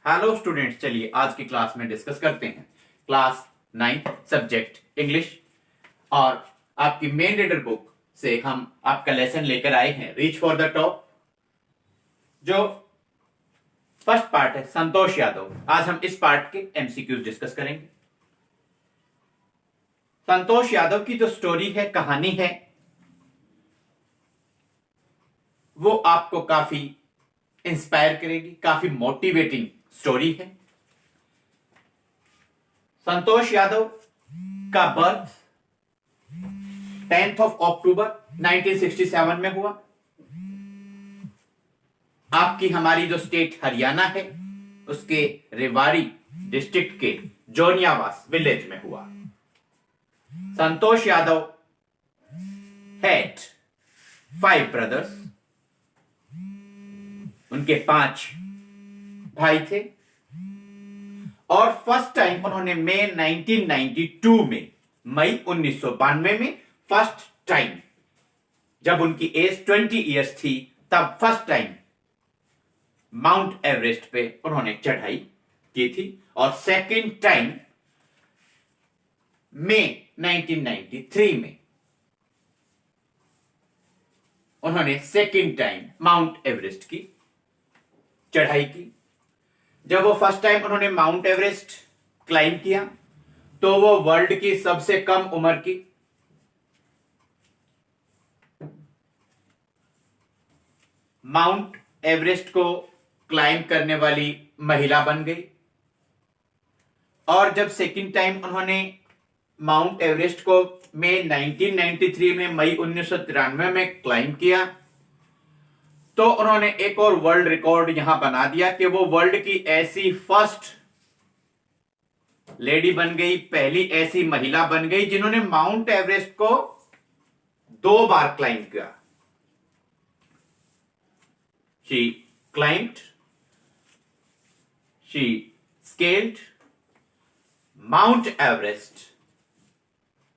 Hello students, चलिए आज की क्लास में डिस्कस करते हैं क्लास 9 सब्जेक्ट इंग्लिश। और आपकी मेन रीडर बुक से हम आपका लेसन लेकर आए हैं रीच फॉर द टॉप। जो फर्स्ट पार्ट है संतोष यादव, आज हम इस पार्ट के एमसीक्यूज डिस्कस करेंगे। संतोष यादव की जो स्टोरी है, कहानी है, वो आपको काफी इंस्पायर करेगी, काफी मोटिवेटिंग स्टोरी है। संतोष यादव का बर्थ 10th of October 1967 में हुआ। आपकी हमारी जो स्टेट हरियाणा है, उसके रेवाड़ी डिस्ट्रिक्ट के जोनियावास विलेज में हुआ। संतोष यादव had 5 brothers, उनके 5 भाई थे। और फर्स्ट टाइम उन्होंने मई 1992 में, मई 1992 में फर्स्ट टाइम, जब उनकी एज 20 इयर्स थी, तब फर्स्ट टाइम माउंट एवरेस्ट पे उन्होंने चढ़ाई की थी। और सेकेंड टाइम मई 1993 में उन्होंने सेकेंड टाइम माउंट एवरेस्ट की चढ़ाई की। जब वो फर्स्ट टाइम उन्होंने माउंट एवरेस्ट क्लाइंब किया, तो वो वर्ल्ड की सबसे कम उम्र की माउंट एवरेस्ट को क्लाइंब करने वाली महिला बन गई। और जब सेकेंड टाइम उन्होंने माउंट एवरेस्ट को मई 1993 में, मई 1993 में क्लाइंब किया, तो उन्होंने एक और वर्ल्ड रिकॉर्ड यहां बना दिया कि वो वर्ल्ड की ऐसी फर्स्ट लेडी बन गई, पहली ऐसी महिला बन गई जिन्होंने माउंट एवरेस्ट को 2 बार क्लाइंब किया। She climbed, she scaled Mount Everest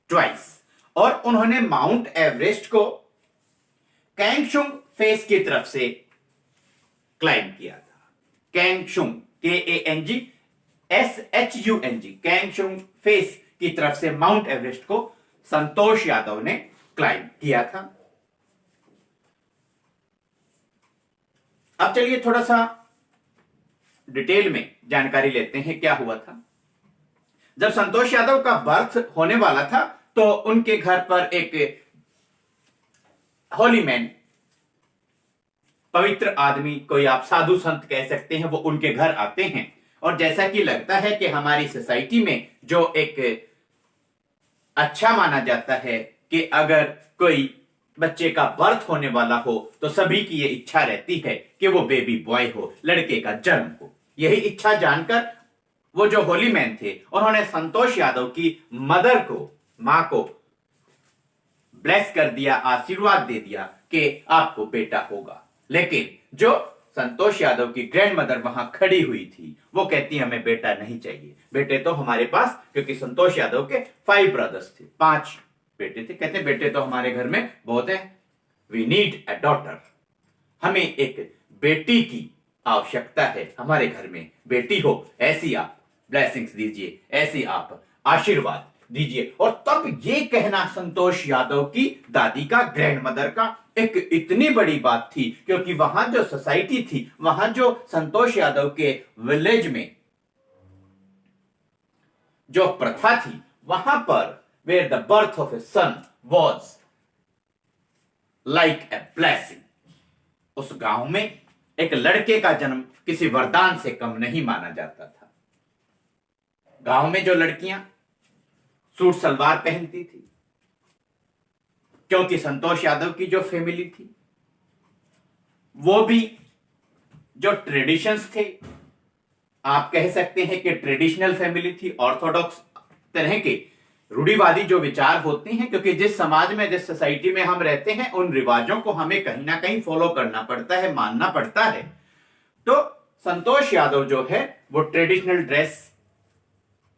twice. और उन्होंने माउंट एवरेस्ट को कैंगशुंग फेस की तरफ से क्लाइंब किया था। कैंगशुंग, KANGSHUNG, कैंगशुंग फेस की तरफ से माउंट एवरेस्ट को संतोष यादव ने क्लाइंब किया था। अब चलिए थोड़ा सा डिटेल में जानकारी लेते हैं क्या हुआ था। जब संतोष यादव का बर्थ होने वाला था, तो उनके घर पर एक होली मैन, पवित्र आदमी, कोई आप साधु संत कह सकते हैं, वो उनके घर आते हैं। और जैसा कि लगता है कि हमारी सोसाइटी में जो एक अच्छा माना जाता है कि अगर कोई बच्चे का बर्थ होने वाला हो, तो सभी की ये इच्छा रहती है कि वो बेबी बॉय हो, लड़के का जन्म हो। यही इच्छा जानकर वो जो होली मैन थे, उन्होंने संतोष यादव की मदर को, मां को ब्लेस कर दिया, आशीर्वाद दे दिया कि आपको बेटा होगा। लेकिन जो संतोष यादव की ग्रैंड मदर वहां खड़ी हुई थी, वो कहती हमें बेटा नहीं चाहिए, बेटे तो हमारे पास, क्योंकि संतोष यादव के 5 ब्रदर्स थे, 5 बेटे थे। कहते बेटे तो हमारे घर में बहुत है, वी नीड अ डॉटर, हमें एक बेटी की आवश्यकता है, हमारे घर में बेटी हो, ऐसी आप ब्लेसिंग्स दीजिए, ऐसी आप आशीर्वाद दीजिए। और तब ये कहना संतोष यादव की दादी का, ग्रैंड मदर का, एक इतनी बड़ी बात थी, क्योंकि वहां जो सोसाइटी थी, वहां जो संतोष यादव के विलेज में जो प्रथा थी, वहां पर where the birth of a son was like a blessing, उस गांव में एक लड़के का जन्म किसी वरदान से कम नहीं माना जाता था। गांव में जो लड़कियां सूट सलवार पहनती थी, क्योंकि संतोष यादव की जो फैमिली थी, वो भी जो ट्रेडिशंस थे, आप कह सकते हैं कि ट्रेडिशनल फैमिली थी, ऑर्थोडॉक्स तरह के रूढ़िवादी जो विचार होते हैं, क्योंकि जिस समाज में, जिस सोसाइटी में हम रहते हैं, उन रिवाजों को हमें कहीं ना कहीं फॉलो करना पड़ता है, मानना पड़ता है। तो संतोष यादव जो है, वो ट्रेडिशनल ड्रेस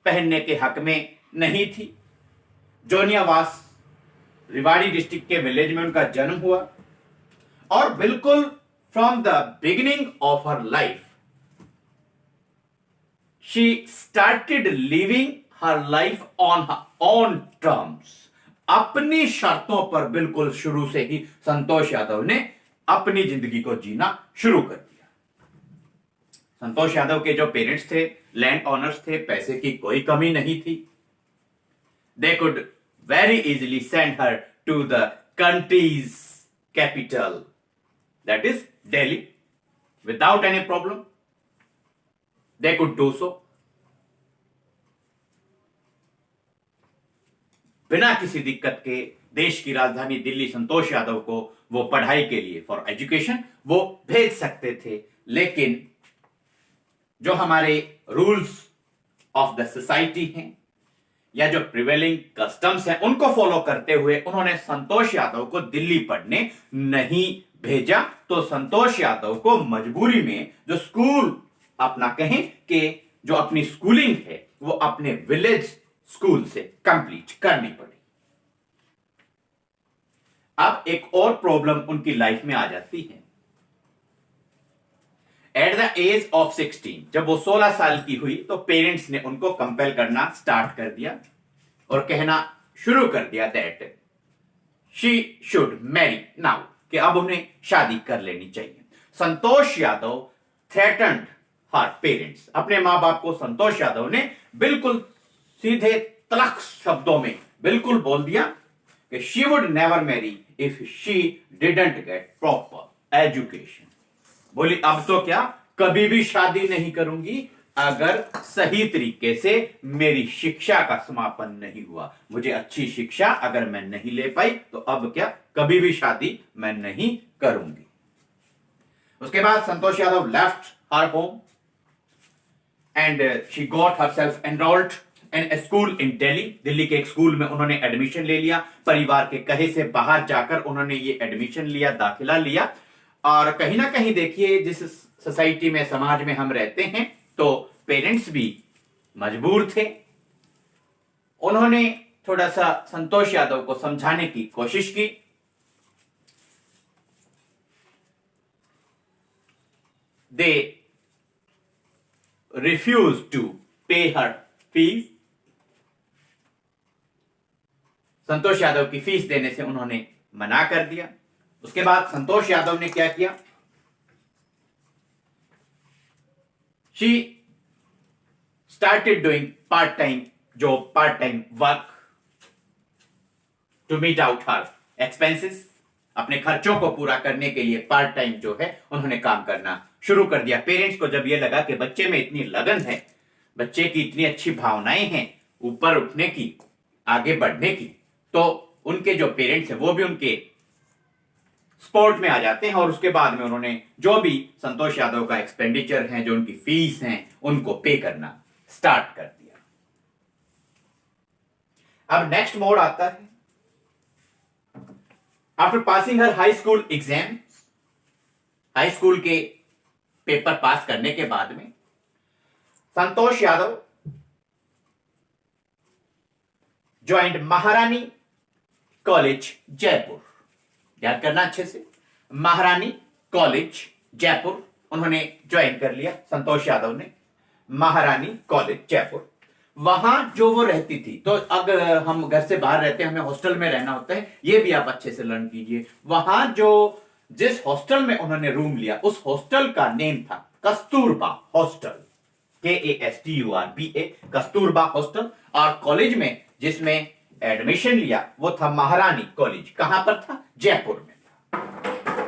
पहनने के हक में नहीं थी। जोनियावास रेवाड़ी डिस्ट्रिक्ट के विलेज में उनका जन्म हुआ, और बिल्कुल from the beginning of her life she started living her life on her own terms. अपनी शर्तों पर बिल्कुल शुरू से ही संतोष यादव ने अपनी जिंदगी को जीना शुरू कर दिया। संतोष यादव के जो पेरेंट्स थे लैंड ओनर्स थे, पैसे की कोई कमी नहीं थी। They could very easily send her to the country's capital, that is Delhi, without any problem. They could do so. बिना किसी दिक्कत के देश की राजधानी दिल्ली संतोष यादव को वो पढ़ाई के लिए फॉर एजुकेशन वो भेज सकते थे। लेकिन जो हमारे रूल्स ऑफ द सोसाइटी हैं या जो प्रिवेलिंग कस्टम्स हैं उनको फॉलो करते हुए उन्होंने संतोष यादव को दिल्ली पढ़ने नहीं भेजा। तो संतोष यादव को मजबूरी में जो स्कूल अपना कहें कि जो अपनी स्कूलिंग है वो अपने विलेज स्कूल से कंप्लीट करनी पड़ी। अब एक और प्रॉब्लम उनकी लाइफ में आ जाती है। एट द एज ऑफ 16, जब वो 16 साल की हुई तो पेरेंट्स ने उनको कंपेल करना स्टार्ट कर दिया और कहना शुरू कर दिया that she should Mary now, कि अब उन्हें शादी कर लेनी चाहिए। संतोष यादव थ्रेटन्ड हर पेरेंट्स, अपने मां बाप को संतोष यादव ने बिल्कुल सीधे तलख शब्दों में बिल्कुल बोल दिया कि she would never marry if she didn't get proper education. बोली अब तो क्या, कभी भी शादी नहीं करूंगी अगर सही तरीके से मेरी शिक्षा का समापन नहीं हुआ। मुझे अच्छी शिक्षा अगर मैं नहीं ले पाई तो अब क्या, कभी भी शादी मैं नहीं करूंगी। उसके बाद Santosh Yadav left her home and she got herself enrolled in a school in Delhi. Delhi के एक स्कूल में उन्होंने एडमिशन ले लिया। परिवार के कहे से बाहर जाकर उन्होंने ये एडमिशन लिया, दाखिला लिया। और कहीं ना कहीं देखिए जिस सोसाइटी में, समाज में हम रहते हैं तो पेरेंट्स भी मजबूर थे। उन्होंने थोड़ा सा संतोष यादव को समझाने की कोशिश की। दे रिफ्यूज टू पे हर फीस। संतोष यादव की फीस देने से उन्होंने मना कर दिया। उसके बाद संतोष यादव ने क्या किया, she started doing part time job, part time work to meet out her expenses. अपने खर्चों को पूरा करने के लिए पार्ट टाइम जो है उन्होंने काम करना शुरू कर दिया। पेरेंट्स को जब यह लगा कि बच्चे में इतनी लगन है, बच्चे की इतनी अच्छी भावनाएं हैं ऊपर उठने की, आगे बढ़ने की, तो उनके जो पेरेंट्स हैं वो भी उनके सपोर्ट में आ जाते हैं। और उसके बाद में उन्होंने जो भी संतोष यादव का एक्सपेंडिचर है, जो उनकी फीस हैं, उनको पे करना स्टार्ट कर दिया। अब नेक्स्ट मोड आता है। After passing her high school exam, high school के पेपर पास करने के बाद में संतोष यादव ज्वाइंड महारानी कॉलेज जयपुर। याद करना अच्छे से, महारानी कॉलेज जयपुर उन्होंने ज्वाइन कर लिया संतोष यादव ने, महारानी कॉलेज जयपुर। वहां जो वो रहती थी, तो अगर हम घर से बाहर रहते हैं, हमें हॉस्टल में रहना होता है, ये भी आप अच्छे से लर्न कीजिए। वहां जो जिस हॉस्टल में उन्होंने रूम लिया उस हॉस्टल का नेम था Kasturba hostel, KASTURBA, Kasturba hostel. और कॉलेज में जिसमें एडमिशन लिया वो था महारानी कॉलेज। कहां पर था? जयपुर में था।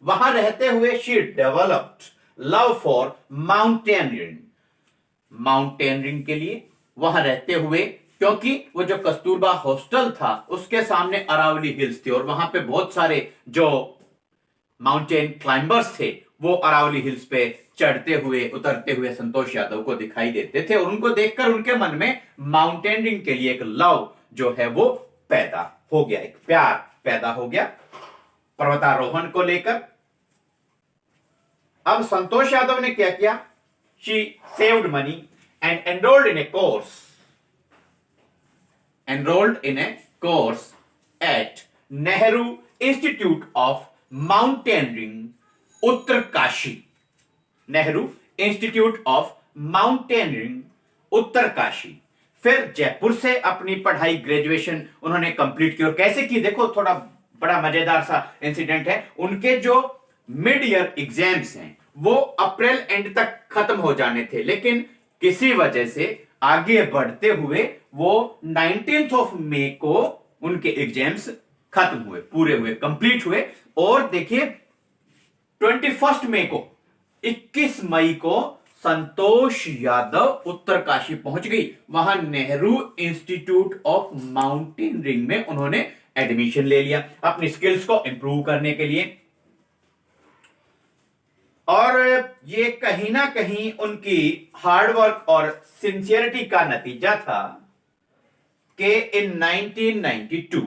वहां रहते हुए she developed love for mountaineering, mountaineering के लिए वहां रहते हुए, क्योंकि वो जो कस्तूरबा हॉस्टल था उसके सामने अरावली हिल्स थी और वहां पे बहुत सारे जो माउंटेन क्लाइंबर्स थे वो अरावली हिल्स पे चढ़ते हुए उतरते हुए संतोष यादव को दिखाई देते थे और उनको देखकर उनके मन में माउंटेनियरिंग के लिए एक लव जो है वो पैदा हो गया, एक प्यार पैदा हो गया पर्वतारोहण को लेकर। अब संतोष यादव ने क्या किया, she saved money and enrolled in a course at Nehru Institute of Mountaineering, Uttarkashi. Nehru institute of mountaineering Uttarkashi. फिर जयपुर से अपनी पढ़ाई ग्रेजुएशन उन्होंने कंप्लीट की। और कैसे की देखो, थोड़ा बड़ा मजेदार सा इंसिडेंट है। उनके जो मिड ईयर एग्जाम्स हैं वो अप्रैल एंड तक खत्म हो जाने थे, लेकिन किसी वजह से आगे बढ़ते हुए वो 19th ऑफ मई को उनके एग्जाम्स खत्म हुए, पूरे हुए, कंप्लीट हुए। और देखिए 21 मई को, 21 मई को संतोष यादव उत्तरकाशी पहुंच गई। वहां नेहरू इंस्टीट्यूट ऑफ माउंटेनियरिंग में उन्होंने एडमिशन ले लिया अपनी स्किल्स को इंप्रूव करने के लिए। और ये कहीं ना कहीं उनकी हार्डवर्क और सिंसियरिटी का नतीजा था कि इन 1992,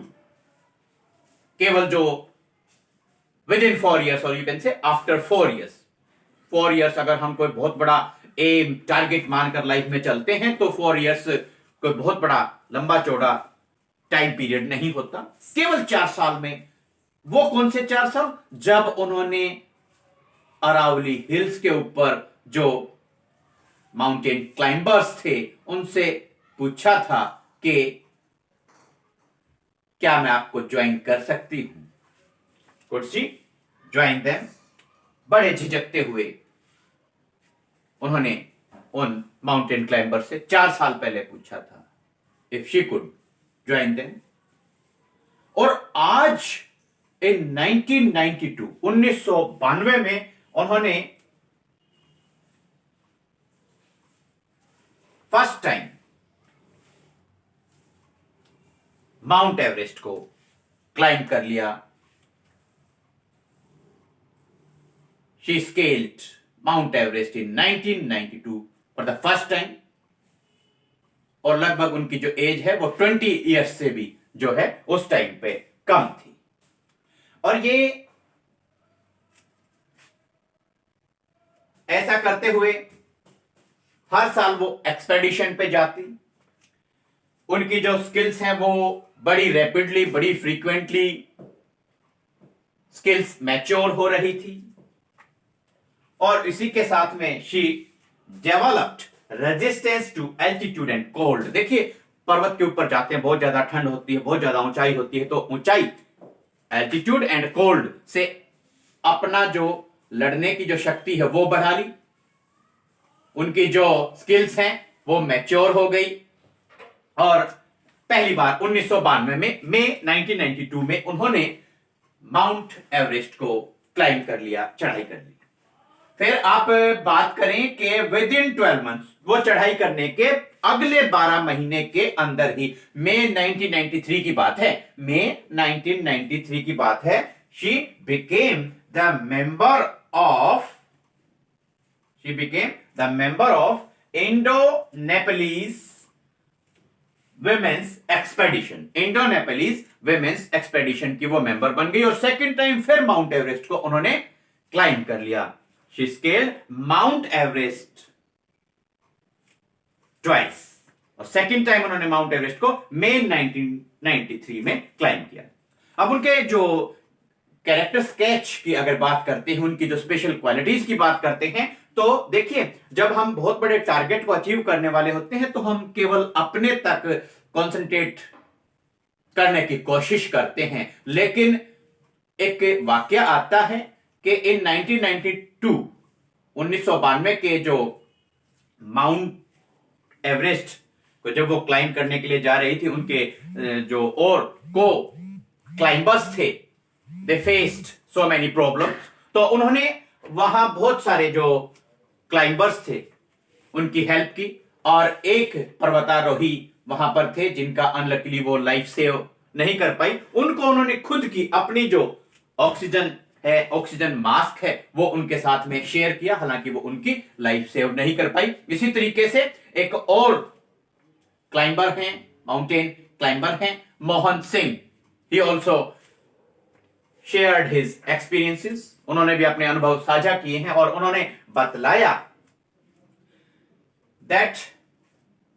केवल जो विद इन 4 years, और you can say after 4 years, 4 years अगर हम कोई बहुत बड़ा एम टारगेट मानकर लाइफ में चलते हैं तो 4 years कोई बहुत बड़ा लंबा चौड़ा टाइम पीरियड नहीं होता। केवल 4 साल में, वो कौन से 4 साल, जब उन्होंने अरावली हिल्स के ऊपर जो माउंटेन क्लाइंबर्स थे उनसे पूछा था कि क्या मैं आपको ज्वाइन कर सकती हूं। Could she join them. बड़े झिझकते हुए उन्होंने उन माउंटेन क्लाइंबर से 4 साल पहले पूछा था if she could join them. और आज इन 1992, 1992 में उन्होंने फर्स्ट टाइम माउंट एवरेस्ट को क्लाइंब कर लिया। She scaled Mount Everest in 1992 for the first time. और लगभग उनकी जो एज है वो 20 ईयर्स से भी जो है उस टाइम पे कम थी। और ये ऐसा करते हुए हर साल वो एक्सपेडिशन पे जाती। उनकी जो स्किल्स हैं वो बड़ी रैपिडली, बड़ी फ्रीक्वेंटली स्किल्स मैच्योर हो रही थी। और इसी के साथ में she developed resistance to altitude and cold. देखिए पर्वत के ऊपर जाते हैं, बहुत ज्यादा ठंड होती है, बहुत ज्यादा ऊंचाई होती है, तो ऊंचाई, एल्टीट्यूड एंड कोल्ड से अपना जो लड़ने की जो शक्ति है वो बढ़ा ली। उनकी जो स्किल्स हैं वो मैच्योर हो गई। और पहली बार 1992 में, मई 1992 में उन्होंने माउंट एवरेस्ट को क्लाइंब कर लिया, चढ़ाई कर ली। फिर आप बात करें कि विद इन 12 months, वो चढ़ाई करने के अगले 12 महीने के अंदर ही, मई 1993 की बात है, मई 1993 की बात है, she became the member of Indo-Nepalese women's expedition. Indo-Nepalese women's expedition की वो मेंबर बन गई। और सेकंड टाइम फिर माउंट एवरेस्ट को उन्होंने क्लाइंब कर लिया। She scaled Mount Everest twice। और सेकेंड टाइम उन्होंने माउंट एवरेस्ट को मई 1993 में क्लाइंब किया। अब उनके जो कैरेक्टर स्केच की अगर बात करते हैं, उनकी जो स्पेशल क्वालिटीज की बात करते हैं, तो देखिए जब हम बहुत बड़े टारगेट को अचीव करने वाले होते हैं तो हम केवल अपने तक कंसंट्रेट करने की कोशिश करते हैं। लेकिन एक वाक्य आता है कि इन 1992 के जो माउंट एवरेस्ट को जब वो क्लाइंब करने के लिए जा रही थी, उनके जो और को क्लाइंबर्स थे, दे फेस्ड सो मेनी प्रॉब्लम्स। तो उन्होंने वहां बहुत सारे जो क्लाइंबर्स थे उनकी हेल्प की। और एक पर्वतारोही वहां पर थे जिनका अनलकीली वो लाइफ सेव नहीं कर पाई। उनको उन्होंने खुद की अपनी जो ऑक्सीजन मास्क है वो उनके साथ में शेयर किया, हालांकि वो उनकी लाइफ सेव नहीं कर पाई। इसी तरीके से एक और क्लाइंबर हैं, माउंटेन क्लाइंबर हैं, Mohan Singh. He also shared his experiences. उन्होंने भी अपने अनुभव साझा किए हैं और उन्होंने बतलाया that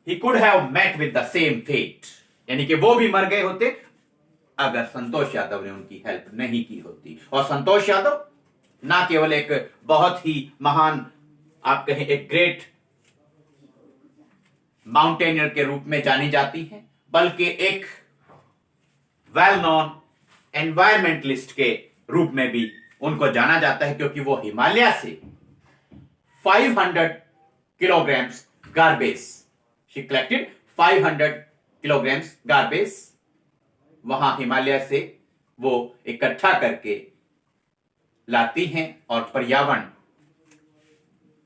he could have met with the same fate, यानी कि वो भी मर गए होते अगर संतोष यादव ने उनकी हेल्प नहीं की होती। और संतोष यादव ना केवल एक बहुत ही महान, आप कहें एक ग्रेट माउंटेनियर के रूप में जानी जाती हैं, बल्कि एक वेल नोन एनवायरमेंटलिस्ट के रूप में भी उनको जाना जाता है, क्योंकि वो हिमालय से 500 kilograms garbage. She collected 500 kilograms garbage. वहां हिमालय से वो इकट्ठा करके लाती हैं, और पर्यावरण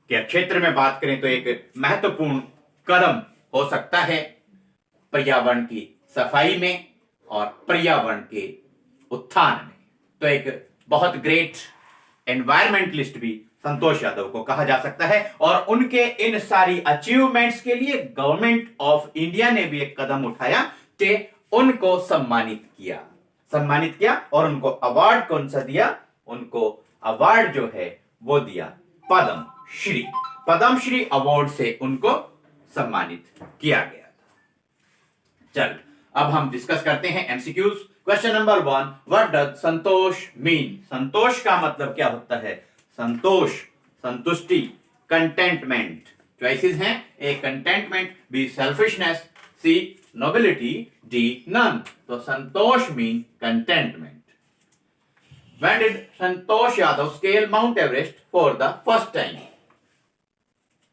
के क्षेत्र में बात करें तो एक महत्वपूर्ण कदम हो सकता है पर्यावरण की सफाई में और पर्यावरण के उत्थान में। तो एक बहुत ग्रेट एनवायरमेंटलिस्ट भी संतोष यादव को कहा जा सकता है, और उनके इन सारी अचीवमेंट्स के लिए गवर्नमेंट ऑफ इंडिया ने भी एक कदम उठाया कि उनको सम्मानित किया और उनको अवार्ड कौन सा दिया? उनको अवार्ड जो है वो दिया पद्मश्री अवार्ड से उनको सम्मानित किया गया था। चल अब हम डिस्कस करते हैं MCQs. Question number 1, what does Santosh mean? Santosh का मतलब क्या होता है? संतोष, संतुष्टि, कंटेंटमेंट। चॉइसेस हैं: A contentment, B selfishness, C nobility, D none. तो Santosh mean contentment. When did Santosh Yadav scale Mount Everest for the first time?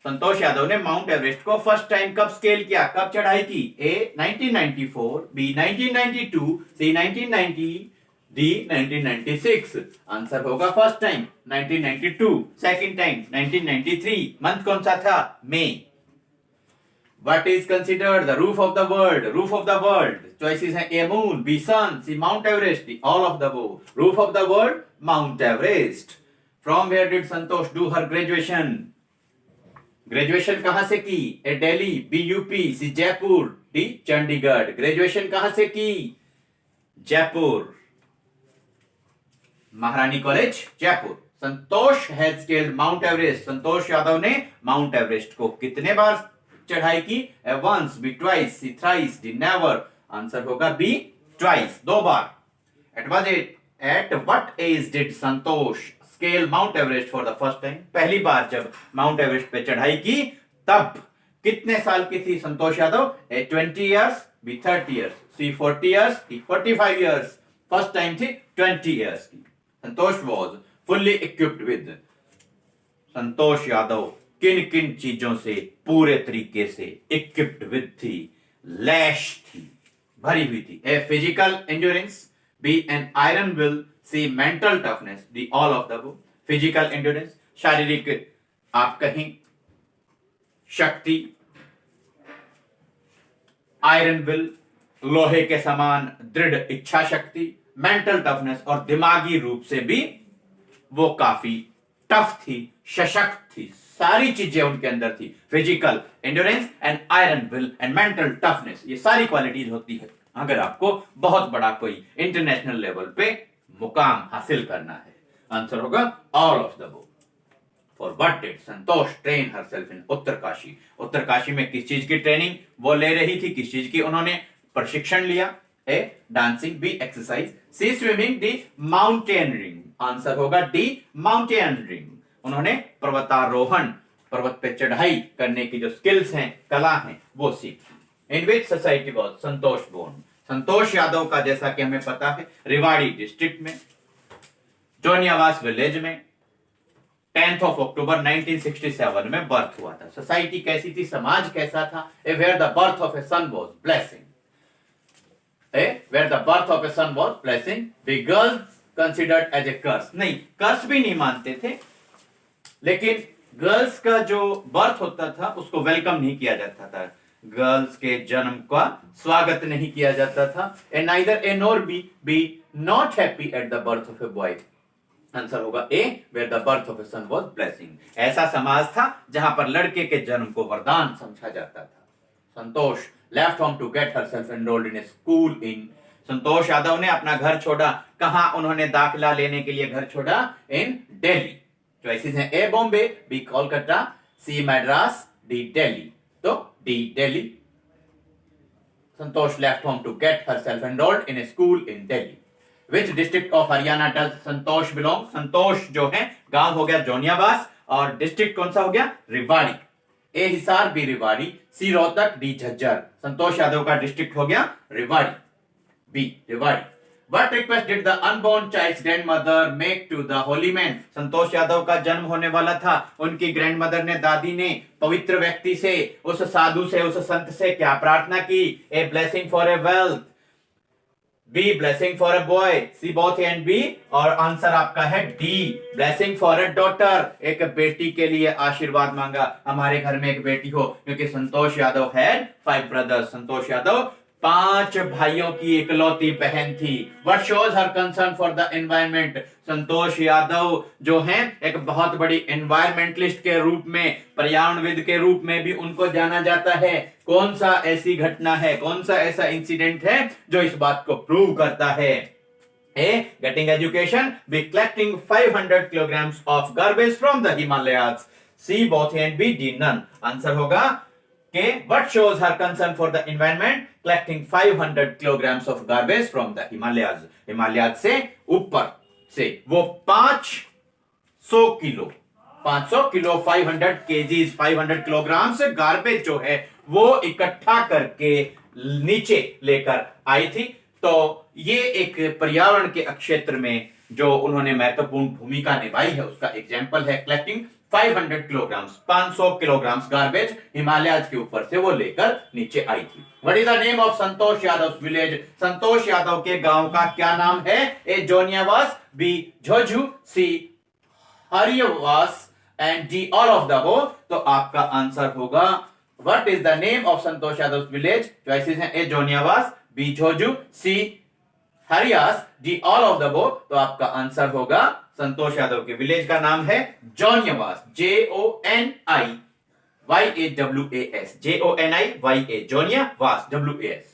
Santosh Yadav ने माउंट एवरेस्ट को फर्स्ट टाइम कब स्केल किया, कब चढ़ाई की? A 1994, B 1992, C 1990, D 1996। Answer होगा first time 1992, second time 1993। Month कौन सा था? मई। What is considered the roof of the world? Roof of the world. Choices हैं: A moon, B sun, C Mount Everest, D all of the above. Roof of the world, Mount Everest. From where did Santosh do her graduation? Graduation कहां से की? A Delhi, B UP, C Jaipur, D Chandigarh. Graduation कहां से की? Jaipur, Maharani college Jaipur. Santosh has scaled Mount Everest. Santosh Yadav ने Mount Everest को कितने बार चढ़ाई की? A once, B twice, C thrice, D never. Answer होगा बी ट्वाइस, 2 बार। At what age did Santosh scale Mount Everest for the first time? पहली बार जब माउंट एवरेस्ट पे चढ़ाई की तब कितने साल की थी संतोष यादव? ए 20 years, बी 30 years, सी 40 years, D 45 years। First time थी 20 years की। संतोष was fully equipped with. Santosh Yadav किन किन चीजों से पूरे तरीके से इक्विप्ड विद थी? लैश थी, भरी हुई थी। A physical endurance, B an iron will, C mental toughness, D all of the above. Physical endurance, शारीरिक आप कहीं शक्ति, आयरन विल, लोहे के समान दृढ़ इच्छा शक्ति, मेंटल टफनेस, और दिमागी रूप से भी वो काफी टफ थी, सशक्त थी। सारी चीजें उनके अंदर थी। Physical endurance and iron will and mental toughness, ये सारी क्वालिटीज होती है अगर आपको बहुत बड़ा कोई इंटरनेशनल लेवल पे मुकाम हासिल करना है। आंसर होगा all of the above. For what did Santosh train herself इन उत्तरकाशी? उत्तरकाशी में किस चीज की ट्रेनिंग वो ले रही थी? किस चीज की उन्होंने प्रशिक्षण लिया? A dancing, B exercise, C swimming, D mountaineering. Answer होगा डी माउंटेनियरिंग। उन्होंने पर्वतारोहण, पर्वत पे चढ़ाई करने की जो स्किल्स हैं, कला हैं, वो सीखी। इन विच सोसाइटी वॉज संतोष बोर्न? संतोष यादव का जैसा कि हमें पता है रेवाड़ी डिस्ट्रिक्ट में जोनियावास विलेज में 10th of October 1967 में बर्थ हुआ था। सोसाइटी कैसी थी? समाज कैसा था? Where the birth of a son was blessing. Where the birth of a son was blessing. The girls considered as a curse. नहीं, कर्स भी नहीं मानते थे, लेकिन गर्ल्स का जो बर्थ होता था उसको वेलकम नहीं किया जाता था। गर्ल्स के जन्म का स्वागत नहीं किया जाता था। And neither A nor B not happy at the birth of a boy. Answer होगा A, where the birth of a son was blessing. ऐसा समाज था जहां पर लड़के के जन्म को वरदान समझा जाता था। Santosh left home to get herself enrolled in a school in. Santosh Yadav ने अपना घर छोड़ा। कहां उन्होंने दाखिला लेने के लिए घर छोड़ा? इन दिल्ली। चॉइसेस हैं: ए बॉम्बे, बी कोलकाता, सी मद्रास, डी दिल्ली। तो D Delhi. Santosh left home to get herself enrolled in a school in Delhi. Which district of Haryana does Santosh belong? संतोष जो है गांव हो गया जोनियावास और डिस्ट्रिक्ट कौन सा हो गया? Rewari. A Hisar, B Rewari, C Rohtak, D Jhajjar. Santosh Yadav का डिस्ट्रिक्ट हो गया Rewari, B Rewari. What request did the unborn child's grandmother make to the holy man? संतोष यादव का जन्म होने वाला था, उनकी ग्रैंडमदर ने, दादी ने पवित्र व्यक्ति से, उस साधु से, उस संत से क्या प्रार्थना की? A blessing for a wealth, B blessing for a boy, C both A and B, और आंसर आपका है D blessing for a daughter, एक बेटी के लिए आशीर्वाद मांगा, हमारे घर में एक बेटी हो, क्योंकि संतोष यादव हैड 5 ब्रदर्स, संतोष यादव 5 भाइयों की इकलौती बहन थी। What shows her concern for the environment? Santosh Yadav जो हैं एक बहुत बड़ी एनवायरमेंटलिस्ट के रूप में, पर्यावरणविद के रूप में भी उनको जाना जाता है। कौन सा ऐसी घटना है, कौन सा ऐसा इंसिडेंट है जो इस बात को प्रूव करता है? A. Getting education. B. Collecting 500 kilograms of garbage from the Himalayas. C. Both A and B. D. None. Answer होगा कि what shows her concern for the environment? Collecting 500 kilograms of garbage from the Himalayas. Himalaya से ऊपर से वो 500 kilo 500 KGs 500 kilogram से garbage जो है वो इकट्ठा करके नीचे लेकर आई थी। तो ये एक पर्यावरण के क्षेत्र में जो उन्होंने महत्वपूर्ण भूमिका निभाई है उसका एग्जाम्पल है। कलेक्टिंग 500 किलोग्राम गार्बेज हिमालय के ऊपर से वो लेकर नीचे आई थी। What is the name of Santosh Yadav village? Santosh Yadav के गांव का क्या नाम है? A Joniyawas, B Jhojhu, C Hariyawas and D all of the above. तो आपका आंसर होगा what is the name of Santosh Yadav village? Choices हैं A Joniyawas, B Jhojhu, C Hariyas, D all of the above. तो आपका आंसर होगा संतोष यादव के विलेज का नाम है Joniyawas, JONIYAWAS, JONIYA, Joniyawas, WAS।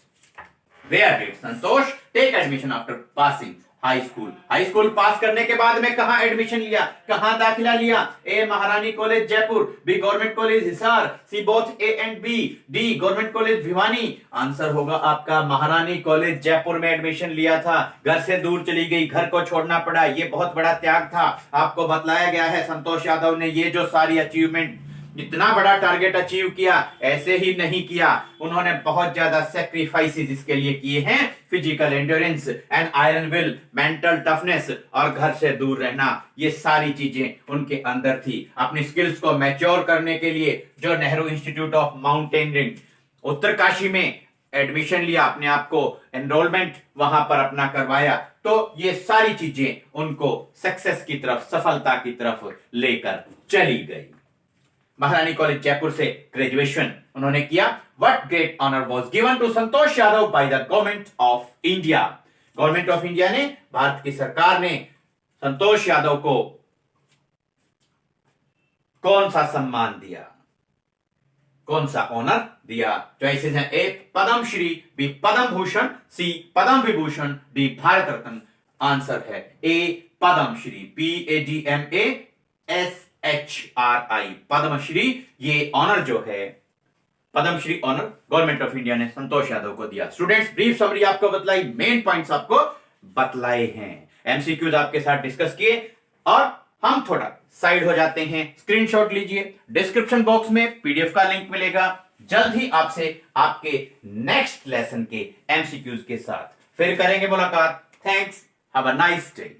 Where did Santosh take admission after passing high school? High school pass करने के बाद में कहां एडमिशन लिया, कहां दाखिला लिया? A Maharani college Jaipur, B government college Hisar, C both A and B, D government college Bhiwani. Answer होगा आपका महारानी कॉलेज जयपुर में एडमिशन लिया था। घर से दूर चली गई, घर को छोड़ना पड़ा, ये बहुत बड़ा त्याग था। आपको बतलाया गया है संतोष यादव ने ये जो सारी अचीवमेंट, इतना बड़ा टारगेट अचीव किया, ऐसे ही नहीं किया, उन्होंने बहुत ज्यादा सैक्रिफाइसेस इसके लिए किए हैं। Physical endurance and iron will, mental toughness और घर से दूर रहना, ये सारी चीजें उनके अंदर थी। अपनी स्किल्स को मैच्योर करने के लिए जो Nehru institute of mountaineering Uttarkashi में एडमिशन लिया, अपने आप को एनरोलमेंट वहां पर अपना करवाया, तो ये सारी चीजें उनको सक्सेस की तरफ, सफलता की तरफ लेकर चली गई। महारानी कॉलेज जयपुर से ग्रेजुएशन उन्होंने किया। What great honour was given to Santosh Yadav by the government of India? Government of India ने, भारत की सरकार ने संतोष यादव को कौन सा सम्मान दिया, कौन सा ऑनर दिया? चॉइसेस हैं A Padmashri, B Padma Bhushan, C Padma Vibhushan, D Bharat Ratna. Answer है ए पद्मश्री, PADMASHRI, पद्मश्री। ये ऑनर जो है, Padmashri honour government of India ने संतोष यादव को दिया। स्टूडेंट्स, ब्रीफ समरी आपको बतलाई, मेन पॉइंट्स आपको बतलाए हैं, एमसीक्यूज आपके साथ डिस्कस किए, और हम थोड़ा साइड हो जाते हैं। स्क्रीनशॉट लीजिए, डिस्क्रिप्शन बॉक्स में पीडीएफ का लिंक मिलेगा। जल्द ही आपसे आपके नेक्स्ट लेसन के एमसीक्यूज के साथ फिर करेंगे मुलाकात। Thanks, have a nice day.